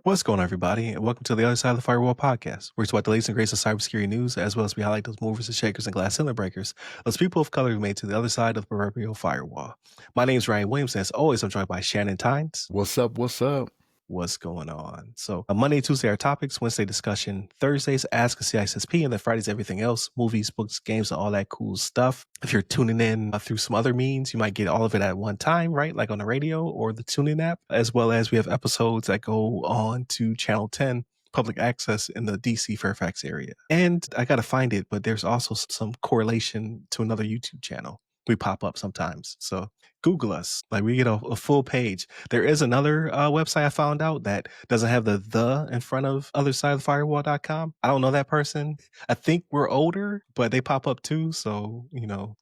What's going on, everybody, and welcome to the Other Side of the Firewall podcast, where we talk about the latest and greatest of cybersecurity news, as well as we highlight those movers and shakers and glass ceiling breakers, those people of color who made it to the other side of the proverbial firewall. My name is Ryan Williams, and as always, I'm joined by Shannon Tynes. What's up? What's up? What's going on? So Monday, Tuesday are topics, Wednesday discussion, Thursdays Ask a CISSP, and then Fridays everything else, movies, books, games, and all that cool stuff. If you're tuning in through some other means, you might get all of it at one time, right? Like on the radio or the TuneIn app, as well as we have episodes that go on to Channel 10, public access in the DC Fairfax area. And I got to find it, but there's also some correlation to another YouTube channel. We pop up sometimes. So Google us. Like, we get a full page. There is another website I found out that doesn't have the in front of othersideofthefirewall.com. I don't know that person. I think we're older, but they pop up too. So,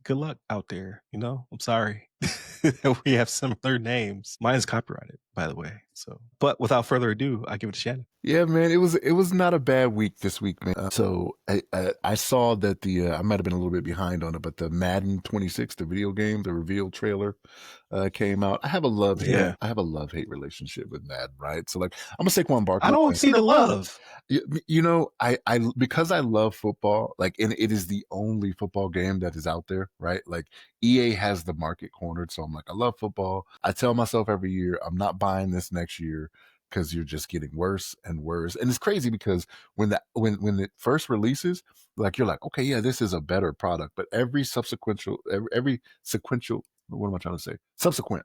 good luck out there. I'm sorry. We have similar names. Mine is copyrighted, by the way. So, but without further ado, I give it to Shannon. Yeah, man, it was not a bad week this week, man. So I saw that I might have been a little bit behind on it, but the Madden 26, the video game, the reveal trailer came out. I have a love-hate relationship with Madden, right? So, like, I'm a Saquon Barkley. I don't see the love. I because I love football, like, and it is the only football game that is out there, right? Like, EA has the market cornered, so I'm like, I love football. I tell myself every year, I'm not buying this next year, because you're just getting worse and worse. And it's crazy because when it first releases, like, you're like, okay, yeah, this is a better product. But every sequential, what am I trying to say? Subsequent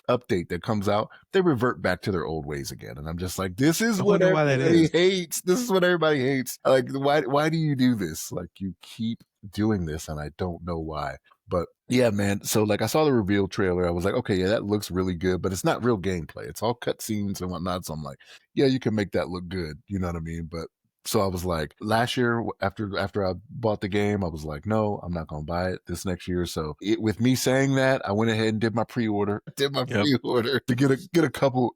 update that comes out, they revert back to their old ways again. And I'm just like, this is what everybody hates. This is what everybody hates. Like, why do you do this? Like, you keep doing this, and I don't know why. But yeah, man. So, like, I saw the reveal trailer. I was like, okay, yeah, that looks really good, but it's not real gameplay. It's all cutscenes and whatnot. So I'm like, yeah, you can make that look good. You know what I mean? But so I was like, last year, after I bought the game, I was like, no, I'm not going to buy it this next year. So with me saying that, I went ahead and did my pre-order. To get a couple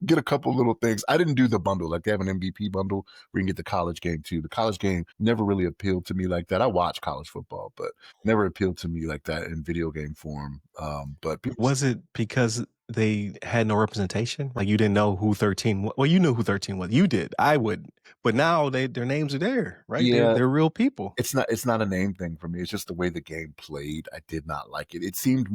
little things. I didn't do the bundle. Like, they have an MVP bundle where you can get the college game too. The college game never really appealed to me like that. I watch college football, but never appealed to me like that in video game form. But was it because they had no representation? Like, you didn't know who 13 was? Well, you knew who 13 was. You did. I wouldn't. But now their names are there, right? Yeah, they're real people. It's not a name thing for me. It's just the way the game played. I did not like it. It seemed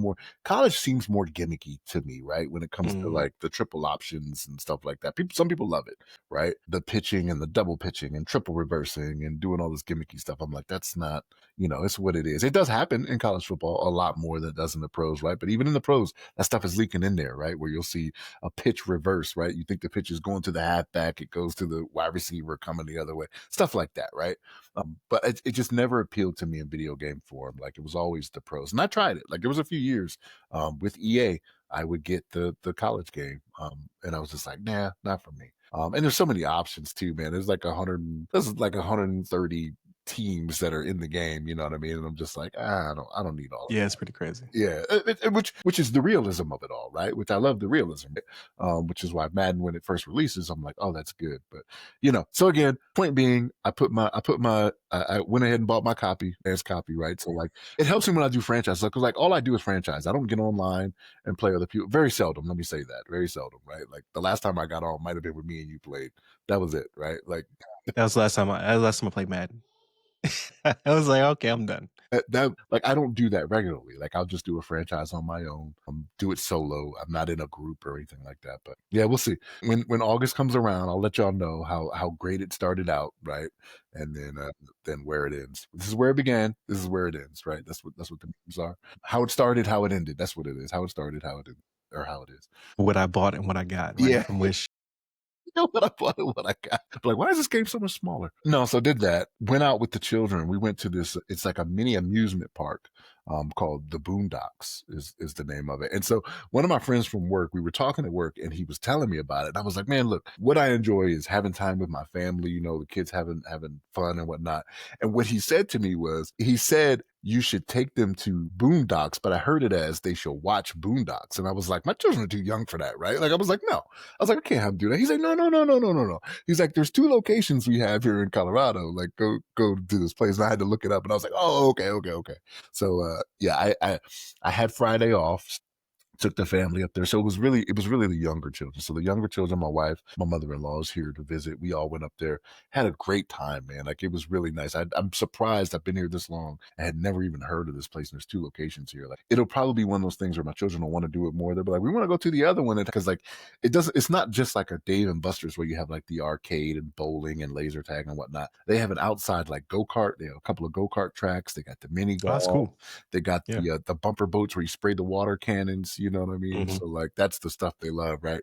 college seems more gimmicky to me, right? When it comes to, like, the triple options and stuff like that. Some people love it, right? The pitching and the double pitching and triple reversing and doing all this gimmicky stuff. I'm like, that's not, it's what it is. It does happen in college football a lot more than it does in the pros, right? But even in the pros, that stuff is leaking in there, right? Where you'll see a pitch reverse, right? You think the pitch is going to the halfback, it goes to the wide receiver coming the other way, stuff like that, right? But it just never appealed to me in video game form. Like, it was always the pros, and I tried it. Like, there was a few years with EA, I would get the college game, and I was just like, nah, not for me. And there's so many options too, man. There's like 130 teams that are in the game, you know what I mean? And I'm just like, I don't need all of that. It's pretty crazy. Yeah, which is the realism of it all, right? Which I love the realism, which is why Madden, when it first releases, I'm like, oh, that's good. But so again, point being, I went ahead and bought my copy, right? So, like, it helps me when I do franchise, because, like, all I do is franchise. I don't get online and play other people. Very seldom. Let me say that. Very seldom, right? Like, the last time I got on might have been with me and you played. That was it, right? Like, that was the last time I played Madden. I was like, okay, I'm done. Like, I don't do that regularly. Like, I'll just do a franchise on my own, do it solo. I'm not in a group or anything like that. But yeah, we'll see. When August comes around, I'll let y'all know how great it started out, right? And then where it ends. This is where it began. This is where it ends, right? That's what the memes are. How it started, how it ended. That's what it is. How it started, how it ended, or how it is. What I bought and what I got, right? Yeah. From Wish. What I bought and what I got. Like, why is this game so much smaller? No, so did that. Went out with the children. We went to this, it's like a mini amusement park called the Boondocks is the name of it. And so one of my friends from work, we were talking at work, and he was telling me about it. And I was like, man, look, what I enjoy is having time with my family, the kids having fun and whatnot. And what he said to me was, he said, you should take them to Boondocks, but I heard it as they should watch Boondocks. And I was like, my children are too young for that, right? Like, I was like, no. I was like, I can't have them do that. He's like, no, no, no, no, no, no, no. He's like, there's 2 locations we have here in Colorado. Like, go to this place. And I had to look it up, and I was like, oh, okay, okay, okay. So yeah, I had Friday off, took the family up there. So it was really the younger children. So the younger children, my wife, my mother-in-law is here to visit. We all went up there, had a great time, man. Like, it was really nice. I'm surprised I've been here this long. I had never even heard of this place. And there's 2 locations here. Like, it'll probably be one of those things where my children will want to do it more. They'll be like, we want to go to the other one. Because like, it's not just like a Dave and Buster's where you have like the arcade and bowling and laser tag and whatnot. They have an outside like go-kart. They have a couple of go-kart tracks. They got the mini Oh, that's golf. cool. They got Yeah. the bumper boats where you spray the water cannons, you know what I mean? Mhm. So like, that's the stuff they love, right?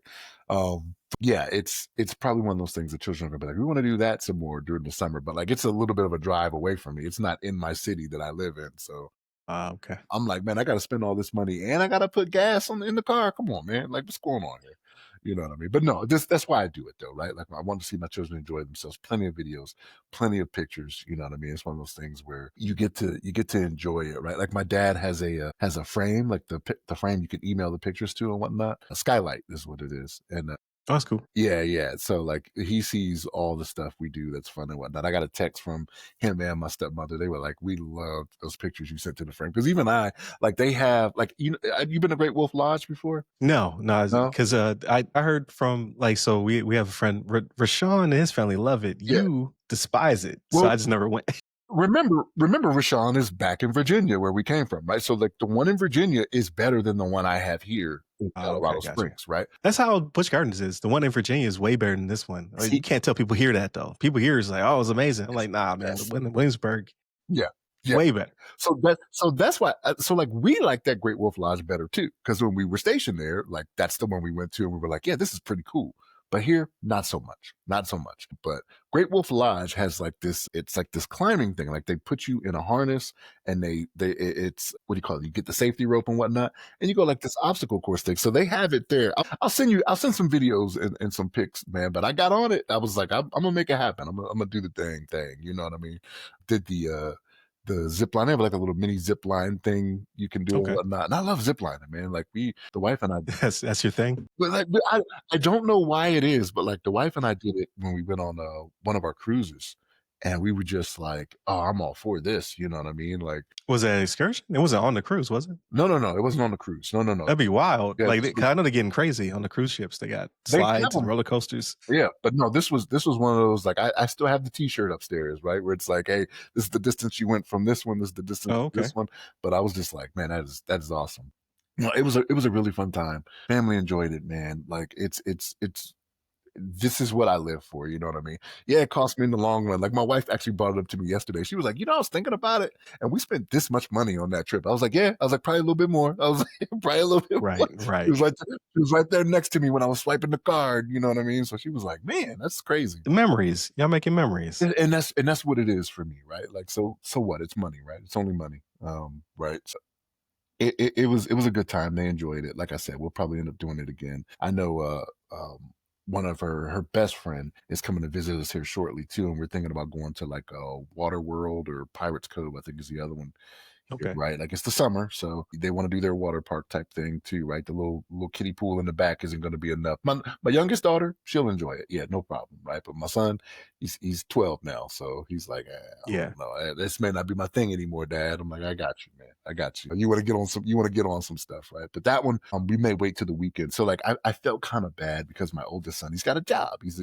Yeah, it's probably one of those things that children are gonna be like, we want to do that some more during the summer, but like, it's a little bit of a drive away from me. It's not in my city that I live in, so Okay. I'm like, man, I got to spend all this money and I got to put gas in the car. Come on, man. Like, what's going on here? You know what I mean? But no, that's why I do it though, right? Like, I want to see my children enjoy themselves. Plenty of videos, plenty of pictures. You know what I mean? It's one of those things where you get to enjoy it, right? Like, my dad has a frame, like the frame you can email the pictures to and whatnot. A skylight is what it is, and Oh, that's cool. yeah, yeah. So like, he sees all the stuff we do that's fun and whatnot. I got a text from him and my stepmother. They were like, "We loved those pictures you sent to the frame." Because even I, like, they have like, you been to Great Wolf Lodge before? No, No? because I heard from like, so we have a friend, Rashawn and his family love it. Yeah. You despise it, so Well, I just never went. remember, Rashawn is back in Virginia where we came from, right? So like, the one in Virginia is better than the one I have here in Oh, okay, Colorado gotcha. Springs, right? That's how Busch Gardens is. The one in Virginia is way better than this one. You See, can't tell people here that though. People here is like, oh, it's amazing. I'm it's like, nah, the man. The best. one in Williamsburg, Yeah. Yeah. way better. So that's why. So like, we like that Great Wolf Lodge better too, because when we were stationed there, like, that's the one we went to, and we were like, yeah, this is pretty cool. But here, not so much, not so much. But Great Wolf Lodge has like this. It's like this climbing thing. Like, they put you in a harness, and it's, what do you call it? You get the safety rope and whatnot, and you go like this obstacle course thing. So they have it there. I'll send some videos and some pics, man. But I got on it. I was like, I'm gonna make it happen. I'm gonna do the thing. You know what I mean? Did the zip line. They have like a little mini zip line thing you can do and Okay, whatnot. And I love zip lining, man. Like, the wife and I, that's your thing. but like, I don't know why it is, but like, the wife and I did it when we went on one of our cruises, and we were just like, oh, I'm all for this. You know what I mean? Like, Was that an excursion? It wasn't on the cruise, was it? no, no, no, it wasn't on the cruise. No, no, no. That'd be wild. Yeah, Like, this 'cause was, I know they're getting crazy on the cruise ships. They got they have slides and them. roller coasters. Yeah, but no, this was one of those, like, I still have the T-shirt upstairs, right? Where it's like, hey, this is the distance you went from this one. This is the distance Oh, from okay. this one. But I was just like, man, that is awesome. No, it was a really fun time. Family enjoyed it, man. Like, it's this is what I live for. You know what I mean? Yeah, it cost me in the long run. Like, my wife actually brought it up to me yesterday. She was like, I was thinking about it, and we spent this much money on that trip. I was like, yeah. I was like, probably a little bit more. I was like, probably a little bit more. Right, She right. was like, she was right there next to me when I was swiping the card. You know what I mean? So she was like, man, that's crazy. The memories. Y'all making memories. And that's what it is for me, right? Like, so what? It's money, right? It's only money, right? So it was a good time. They enjoyed it. Like I said, we'll probably end up doing it again. I know one of her best friend is coming to visit us here shortly too, and we're thinking about going to like Water World or Pirates Cove, I think is the other one. Okay. Right, like, it's the summer, so they want to do their water park type thing too, right? The little kiddie pool in the back isn't going to be enough. My youngest daughter, she'll enjoy it, yeah, no problem, right? But my son, he's 12 now, so he's like, I Yeah. don't know, this may not be my thing anymore, Dad. I'm like, I got you, man, I got you. You want to get on some stuff, right? But that one, we may wait till the weekend. So like, I felt kind of bad because my oldest son, he's got a job, he's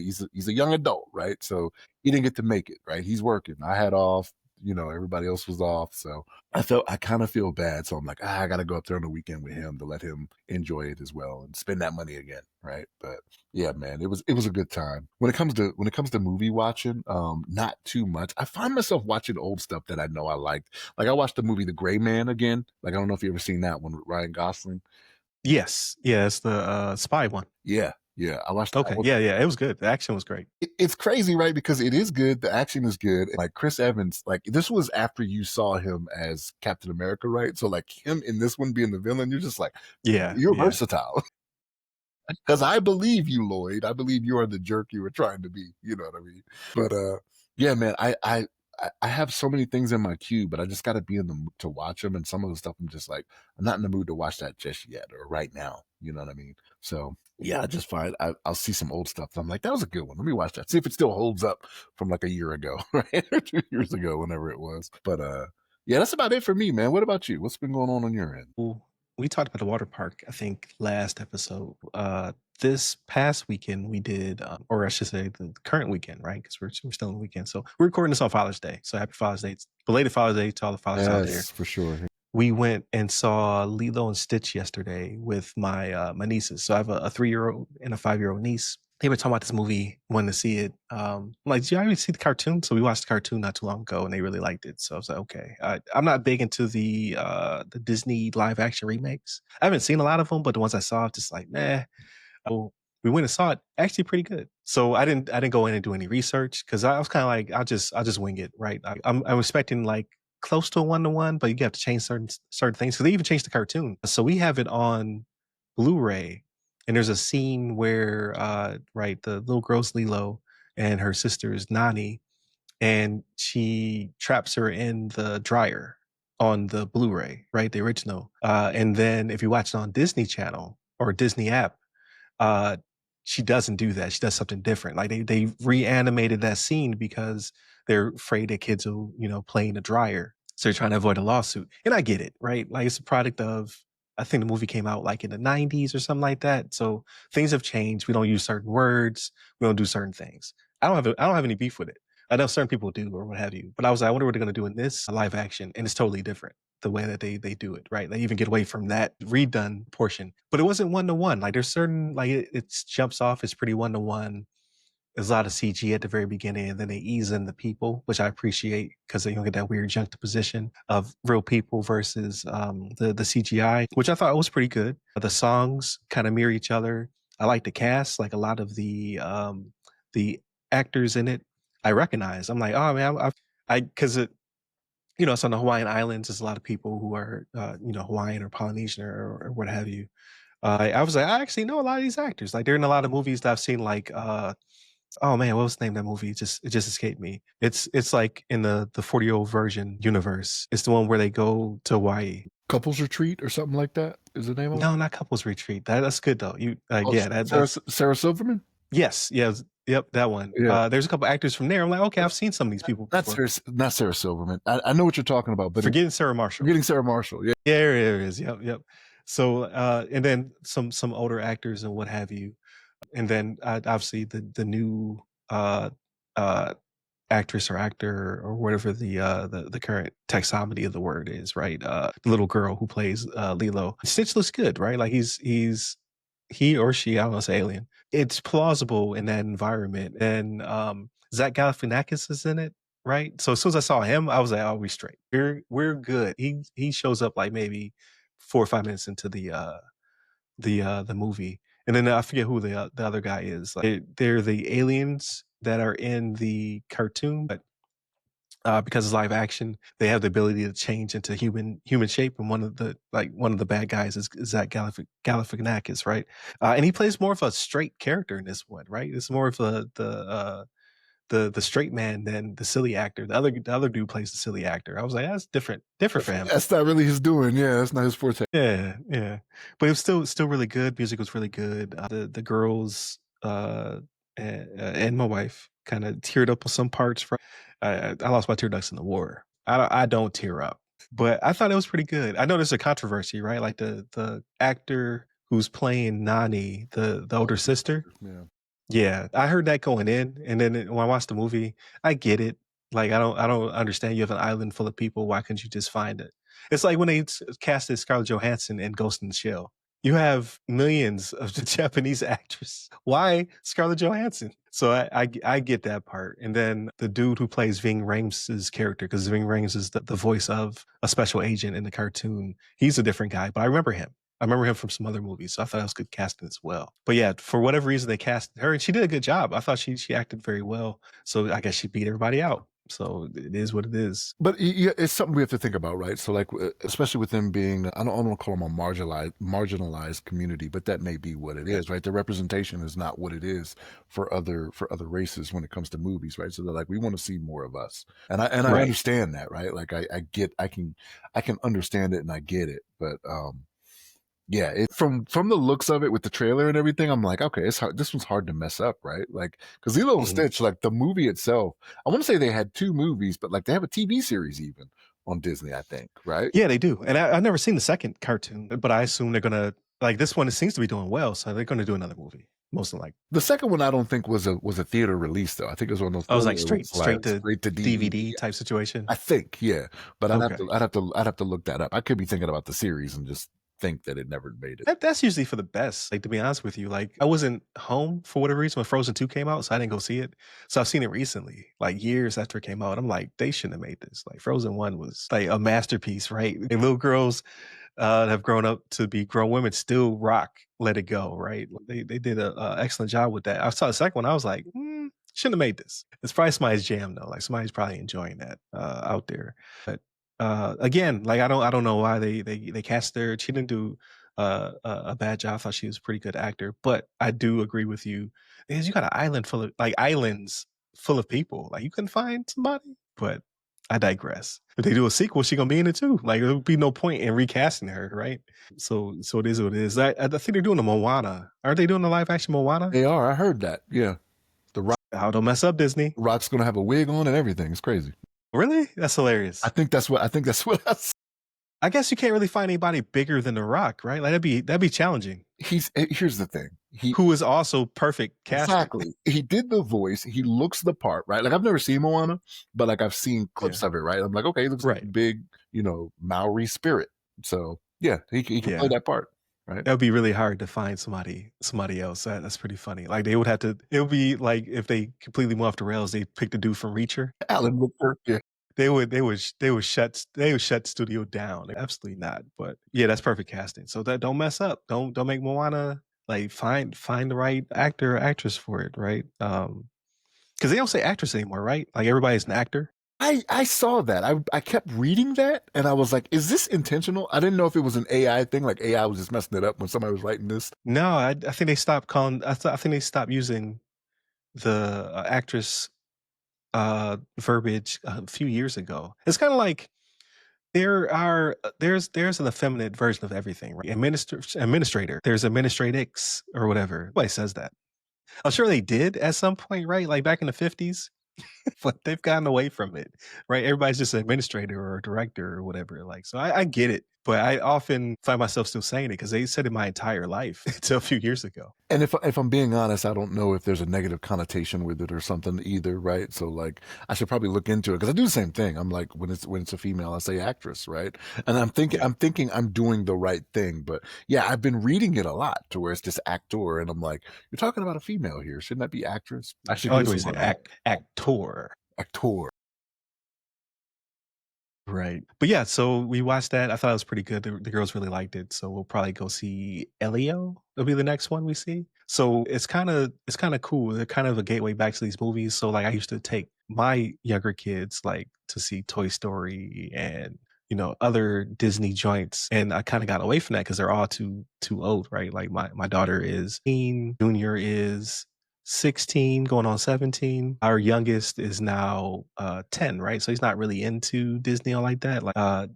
a young adult, right? So he didn't get to make it, right? He's working. I had off. Everybody else was off, so I kind of feel bad. So I'm like, I got to go up there on the weekend with him to let him enjoy it as well and spend that money again, right? But yeah, man, it was a good time. When it comes to movie watching, not too much. I find myself watching old stuff that I know I liked. Like, I watched the movie The Gray Man again. Like, I don't know if you ever seen that one with Ryan Gosling. Yes. Yeah, it's the spy one. Yeah, yeah, I watched that Okay. one. Yeah, yeah. It was good. The action was great. It's crazy, right? Because it is good. The action is good. Like, Chris Evans, like, this was after you saw him as Captain America, right? So like, him in this one being the villain, you're just like, Yeah, you're yeah. versatile. Because I believe you, Lloyd. I believe you are the jerk you were trying to be. You know what I mean? But yeah, man, I I have so many things in my queue, but I just got to be in the mood to watch them. And some of the stuff I'm just like, I'm not in the mood to watch that just yet or right now. You know what I mean? So yeah, I just find I'll see some old stuff. I'm like, that was a good one. Let me watch that. See if it still holds up from like a year ago, right? Or 2 years ago, whenever it was. But yeah, that's about it for me, man. What about you? What's been going on your end? Well, we talked about the water park, I think, last episode. This past weekend we did, or I should say, the current weekend, right? Because we're still in the weekend. So we're recording this on Father's Day. So happy Father's Day, belated Father's Day to all the fathers out there. Yes, for sure. We went and saw Lilo and Stitch yesterday with my nieces. So I have a 3-year-old and a 5-year-old niece. They were talking about this movie, wanted to see it. I'm like, did you already see the cartoon? So we watched the cartoon not too long ago, and they really liked it. So I was like, okay. I'm not big into the Disney live action remakes. I haven't seen a lot of them, but the ones I saw, just like, nah. Oh, we went and saw it. Actually, pretty good. So I didn't go in and do any research because I was kind of like, I'll just wing it, right? I'm expecting like close to a 1-to-1, but you have to change certain things because they even changed the cartoon. So we have it on Blu-ray, and there's a scene where right, the little girl's Lilo and her sister's Nani, and she traps her in the dryer on the Blu-ray, right, the original. And then if you watch it on Disney Channel or Disney app, uh, she doesn't do that. She does something different. Like they reanimated that scene because they're afraid that kids will, play in the dryer. So they're trying to avoid a lawsuit. And I get it, right? Like it's a product of, I think the movie came out like in the 90s or something like that. So things have changed. We don't use certain words. We don't do certain things. I don't have any beef with it. I know certain people do or what have you. But I was like, I wonder what they're going to do in this live action. And it's totally different the way that they do it, right? They even get away from that redone portion, but it wasn't 1-to-1. Like there's certain, like it jumps off. It's pretty 1-to-1. There's a lot of CG at the very beginning, and then they ease in the people, which I appreciate because you don't get that weird juxtaposition of real people versus the CGI, which I thought was pretty good. The songs kind of mirror each other. I like the cast, like a lot of the actors in it. I recognize. I'm like, oh man, because it's on the Hawaiian Islands. There's a lot of people who are, Hawaiian or Polynesian or what have you. I was like, I actually know a lot of these actors. Like they're in a lot of movies that I've seen. Like, oh man, what was the name of that movie? It just escaped me. It's like in the 40-year-old version universe. It's the one where they go to Hawaii. Couples Retreat or something like that is the name of it. No, not Couples Retreat. That's good though. Oh, Yeah, Sarah Silverman. yes, yes, yep, that one. Yeah, There's a couple actors from there. I'm like, okay, I've seen some of these people not before. Sarah Silverman. I know what you're talking about, but Forgetting Sarah Marshall. Forgetting Sarah Marshall. Yeah, Yeah, there it is. Yep, yep. So, and then some older actors and what have you, and then obviously the new uh, actress or actor or whatever the current taxonomy of the word is, right? The little girl who plays Lilo. Stitch looks good, right? Like he or she, I don't know, it's alien. It's plausible in that environment. And Zach Galifianakis is in it, right? So as soon as I saw him, I was like, "Oh, we straight. We're good." He shows up like maybe 4 or 5 minutes into the movie, and then I forget who the other guy is. Like they're the aliens that are in the cartoon, but because it's live action, they have the ability to change into human shape. And one of the bad guys is Zach Galifianakis, right? And he plays more of a straight character in this one, right? It's more of the straight man than the silly actor. The other dude plays the silly actor. I was like, that's different for him. that's not really his doing. Yeah, that's not his forte. Yeah, yeah. But it was still really good. Music was really good. The girls and my wife kind of teared up on some parts. I lost my tear ducts in the war. I don't tear up, but I thought it was pretty good. I know there's a controversy, right? Like the actor who's playing Nani, the older sister. Yeah. Yeah, I heard that going in, and then when I watched the movie, I get it. Like I don't understand. You have an island full of people. Why couldn't you just find it? It's like when they casted Scarlett Johansson in Ghost in the Shell. You have millions of the Japanese actress. Why Scarlett Johansson? So I get that part. And then the dude who plays Ving Rhames' character, because Ving Rhames is the voice of a special agent in the cartoon. He's a different guy, but I remember him. I remember him from some other movies, so I thought it was good casting as well. But yeah, for whatever reason they cast her, and she did a good job. I thought she acted very well, so I guess she beat everybody out. So it is what it is. But yeah, it's something we have to think about, right? So, like, especially with them being, I don't want to call them a marginalized community, but that may be what it Yeah. is, right? The representation is not what it is for other races when it comes to movies, right? So they're like, we want to see more of us, and I Right. understand that, right? Like, I can understand it and I get it, but yeah, from the looks of it with the trailer and everything, I'm like, okay, it's hard. This one's hard to mess up, right? Like, because Lilo and Mhm. Stitch, like the movie itself, I want to say they had 2 movies, but like they have a TV series even on Disney, I think, right? Yeah, they do. And I've never seen the second cartoon, but I assume they're gonna like this one. It seems to be doing well, so they're gonna do another movie, most likely. The second one, I don't think was a theater release though. I think it was one of those I was things like where it was like straight to straight to DVD. DVD type situation. I think, yeah, but I'd have Okay. to, I'd have to, I'd have to look that up. I could be thinking about the series and just think that it never made it. That's usually for the best. Like to be honest with you, like I wasn't home for whatever reason when Frozen 2 came out, so I didn't go see it. So I've seen it recently, like years after it came out. I'm like, they shouldn't have made this. Like Frozen 1 was like a masterpiece, right? And little girls have grown up to be grown women still rock Let It Go, right? They did a excellent job with that. I saw the second one, I was like, shouldn't have made this. It's probably somebody's jam though. Like somebody's probably enjoying that out there. But again, like I don't know why they cast her. She didn't do a bad job. I thought she was a pretty good actor. But I do agree with you because you got an island full of like islands full of people. Like you couldn't find somebody. But I digress. If they do a sequel, she gonna be in it too. Like there would be no point in recasting her, right? So it is what it is. I think they're doing a Moana. Aren't they doing a live action Moana? They are. I heard that. Yeah, the Oh, don't mess up Disney. Rock's gonna have a wig on and everything. It's crazy. Really? That's I hilarious. think that's what I think that's what I I guess you can't really find anybody bigger than The Rock, right? Like that'd be challenging. here's the thing. Who is also perfect casting. Exactly. He did the voice. He looks the part, right? Like I've never seen Moana, but like I've seen Yeah. clips of it, right? I'm like, okay, he looks like a Right. big, Maori spirit. So yeah, he can play Yeah. that part, right? That would be really hard to find somebody else. That's pretty funny. Like they would have to. It would be like if they completely went off the rails. They picked a dude from Reacher. Alan Rickman, yeah. They would shut studio down. Absolutely not. But yeah, that's perfect casting. So that don't mess up. Don't make Moana like find the right actor or actress for it, right? Because they don't say actress anymore, right? Like everybody's an actor. I saw that. I kept reading that and I was like, is this intentional? I didn't know if it was an AI thing, like AI was just messing it up when somebody was writing this. No, I think they stopped calling. I think they stopped using the actress verbiage a few years ago. It's kind of like there's an effeminate version of everything, right? Administrator. There's administratix or whatever. Nobody says that. I'm sure they did at some point, right? Like back in the 50s, but they've gotten away from it, right? Everybody's just an administrator or a director or whatever. Like, so I get it, but I often find myself still saying it because they said it my entire life until a few years ago. And if I'm being honest, I don't know if there's a negative connotation with it or something either, right? So like I should probably look into it because I do the same thing. I'm like when it's a female, I say actress, right? And Yeah. I'm thinking I'm doing the right thing, but yeah, I've been reading it a lot to where it's just actor, and I'm like, you're talking about a female here, shouldn't that be actress? I should I do like the way you some say homework. actor. Actor. Right. But yeah, so we watched that. I thought it was pretty good. The girls really liked it. So we'll probably go see Elio. It'll be the next one we see. So it's kind of cool. They're kind of a gateway back to these movies. So like I used to take my younger kids like to see Toy Story and other Disney joints. And I kind of got away from that because they're all too old, right? Like my daughter is 18, Junior is 16 going on 17. Our youngest is now 10, right? So he's not really into Disney or like that. Like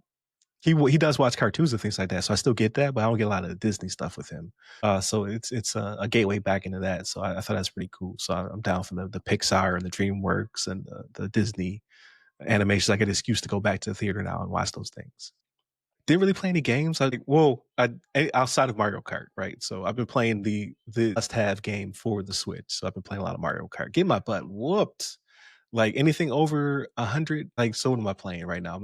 he does watch cartoons and things like that. So I still get that, but I don't get a lot of Disney stuff with him. So it's a gateway back into that. So I thought that's pretty cool. So I'm down for the Pixar and the DreamWorks and the Disney animations. I get an excuse to go back to the theater now and watch those things. Didn't really play any games. Outside of Mario Kart, right? So I've been playing the must-have game for the Switch. So I've been playing a lot of Mario Kart. Getting my butt whooped. Like anything over 100. Like so, what am I playing right now?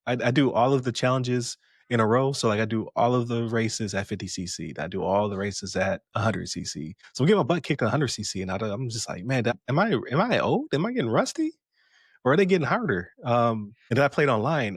I do all of the challenges in a row. So like I do all of the races at 50cc. I do all the races at 100cc. So I'm getting my butt kicked at 100cc, and I'm just like, man, am I old? Am I getting rusty? Or are they getting harder? And then I played online.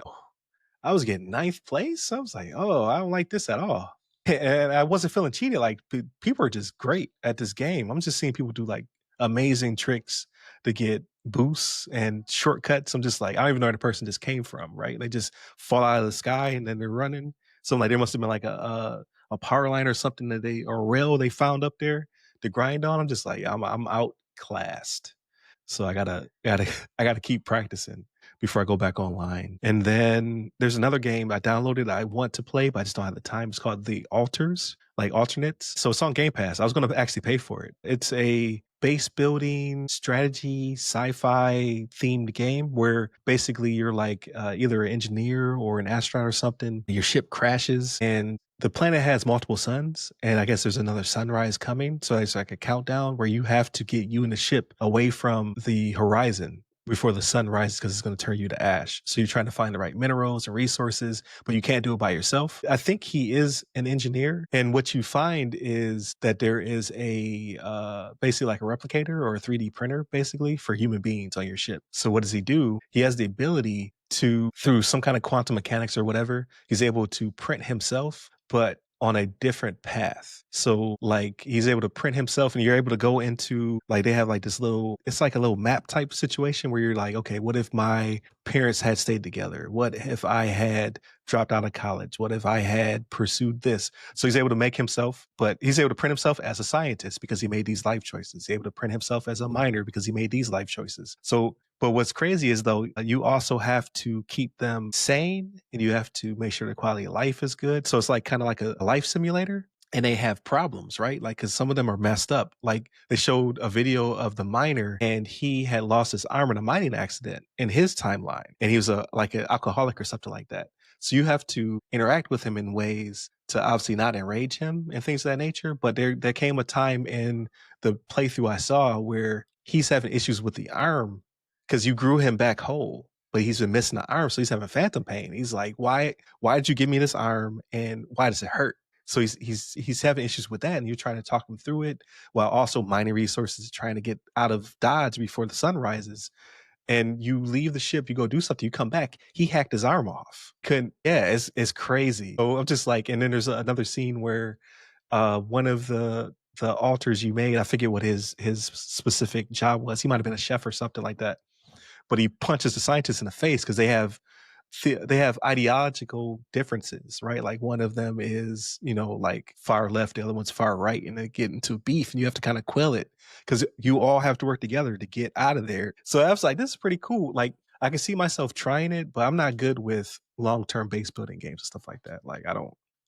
I was getting ninth place. I was like, oh, I don't like this at all. And I wasn't feeling cheated. Like people are just great at this game. I'm just seeing people do like amazing tricks to get boosts and shortcuts. I'm just like, I don't even know where the person just came from, right? They just fall out of the sky and then they're running. So I'm like, there must have been like a power line or something that they or a rail they found up there to grind on. I'm just like, I'm outclassed. So I gotta keep practicing before I go back online. And then there's another game I downloaded that I want to play, but I just don't have the time. It's called The Alters, like alternates. So it's on Game Pass. I was gonna actually pay for it. It's a base building strategy sci-fi themed game where basically you're like either an engineer or an astronaut or something. Your ship crashes and the planet has multiple suns, and I guess there's another sunrise coming. So it's like a countdown where you have to get you and the ship away from the horizon before the sun rises because it's going to turn you to ash. So you're trying to find the right minerals and resources, but you can't do it by yourself. I think he is an engineer, and what you find is that there is a basically like a replicator or a 3D printer basically for human beings on your ship. So what does he do? He has the ability to, through some kind of quantum mechanics or whatever, he's able to print himself, but on a different path. So like he's able to print himself and you're able to go into like they have like this little it's like a little map type situation where you're like, okay, what if my parents had stayed together? What if I had dropped out of college? What if I had pursued this? So he's able to make himself, but he's able to print himself as a scientist because he made these life choices. He's able to print himself as a miner because he made these life choices. So but what's crazy is though, you also have to keep them sane and you have to make sure the quality of life is good. So it's like kind of like a life simulator and they have problems, right? Like, cause some of them are messed up. Like they showed a video of the miner and he had lost his arm in a mining accident in his timeline. And he was like an alcoholic or something like that. So you have to interact with him in ways to obviously not enrage him and things of that nature. But there came a time in the playthrough I saw where he's having issues with the arm because you grew him back whole, but he's been missing the arm, so he's having phantom pain. He's like, why did you give me this arm, and why does it hurt? So he's having issues with that, and you're trying to talk him through it while also mining resources, trying to get out of Dodge before the sun rises. And you leave the ship, you go do something, you come back, he hacked his arm off. Couldn't, yeah, it's crazy. So I'm just like, and then there's another scene where one of the alters you made, I forget what his specific job was. He might have been a chef or something like that, but he punches the scientists in the face because they have ideological differences, right? Like one of them is, like far left, the other one's far right, and they get into beef, and you have to kind of quell it because you all have to work together to get out of there. So I was like, this is pretty cool. Like I can see myself trying it, but I'm not good with long-term base building games and stuff like that. Like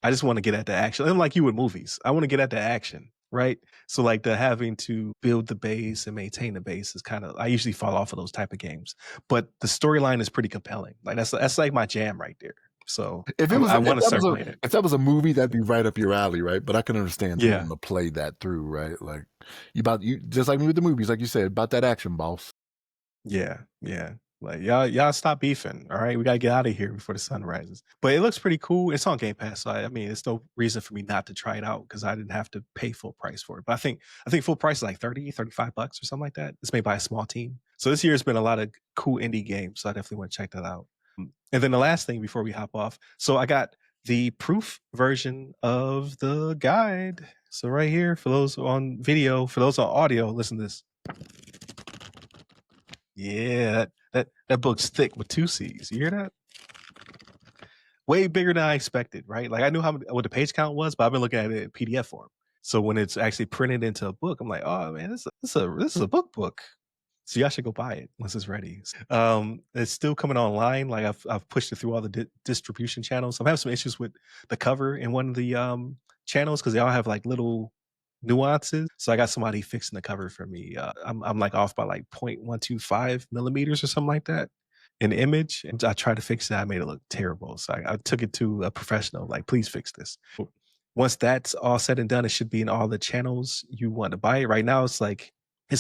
I just want to get at the action. I'm like you with movies. I want to get at the action, right? So like the having to build the base and maintain the base is kind of, I usually fall off of those type of games, but the storyline is pretty compelling. Like that's like my jam right there. So I want to start playing it. If that was a movie, that'd be right up your alley, right? But I can understand Yeah. wanting to play that through, right? Like you just like me with the movies, like you said, about that action, boss. Yeah. Yeah. Like y'all stop beefing. All right. We gotta get out of here before the sun rises. But it looks pretty cool. It's on Game Pass. So I mean, it's no reason for me not to try it out because I didn't have to pay full price for it. But I think full price is like $35 or something like that. It's made by a small team. So this year has been a lot of cool indie games. So I definitely want to check that out. And then the last thing before we hop off. So I got the proof version of the guide. So right here, for those on video, for those on audio, listen to this. Yeah, that book's thick with 2 C's. You hear that? Way bigger than I expected, right? Like I knew what the page count was, but I've been looking at it in PDF form. So when it's actually printed into a book, I'm like, oh man, this is a book. So y'all should go buy it once it's ready. It's still coming online. Like I've pushed it through all the distribution channels. I'm having some issues with the cover in one of the channels because they all have like little nuances. So I got somebody fixing the cover for me. I'm like off by like 0.125 millimeters or something like that in the image. And I tried to fix it. I made it look terrible. So I took it to a professional, like, please fix this. Once that's all said and done, it should be in all the channels you want to buy it. Right now, it's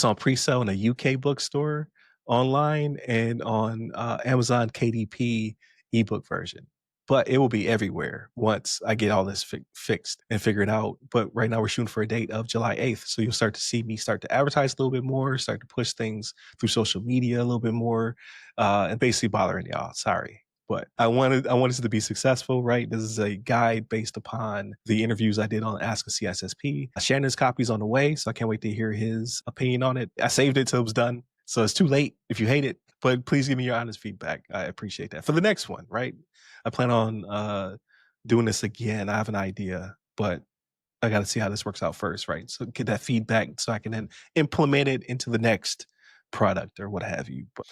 on pre-sale in a UK bookstore online and on Amazon KDP ebook version. But it will be everywhere once I get all this fixed and figured out. But right now we're shooting for a date of July 8th. So you'll start to see me start to advertise a little bit more, start to push things through social media a little bit more, and basically bothering y'all. Sorry. But I wanted it to be successful, right? This is a guide based upon the interviews I did on Ask a CSSP. Shannon's copy's on the way, so I can't wait to hear his opinion on it. I saved it till it was done, So it's too late if you hate it, but please give me your honest feedback. I appreciate that. For the next one, right? I plan on doing this again. I have an idea, but I got to see how this works out first, right? So get that feedback so I can then implement it into the next product or what have you. But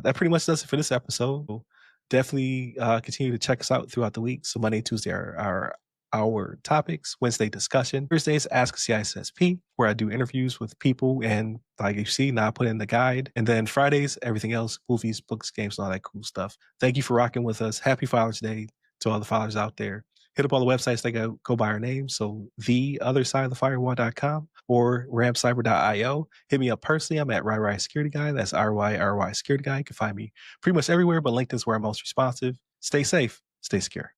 that pretty much does it for this episode. So definitely continue to check us out throughout the week. So Monday, Tuesday are our topics. Wednesday discussion. Thursdays Ask a CISSP, where I do interviews with people and like you see, now I put in the guide. And then Fridays, everything else, movies, books, games, and all that cool stuff. Thank you for rocking with us. Happy Father's Day to all the fathers out there. Hit up all the websites that go by our name. So theothersideofthefirewall.com or ramcyber.io. Hit me up personally. I'm at RyRy Security Guy. That's RYRY Security Guy. You can find me pretty much everywhere, but LinkedIn is where I'm most responsive. Stay safe. Stay secure.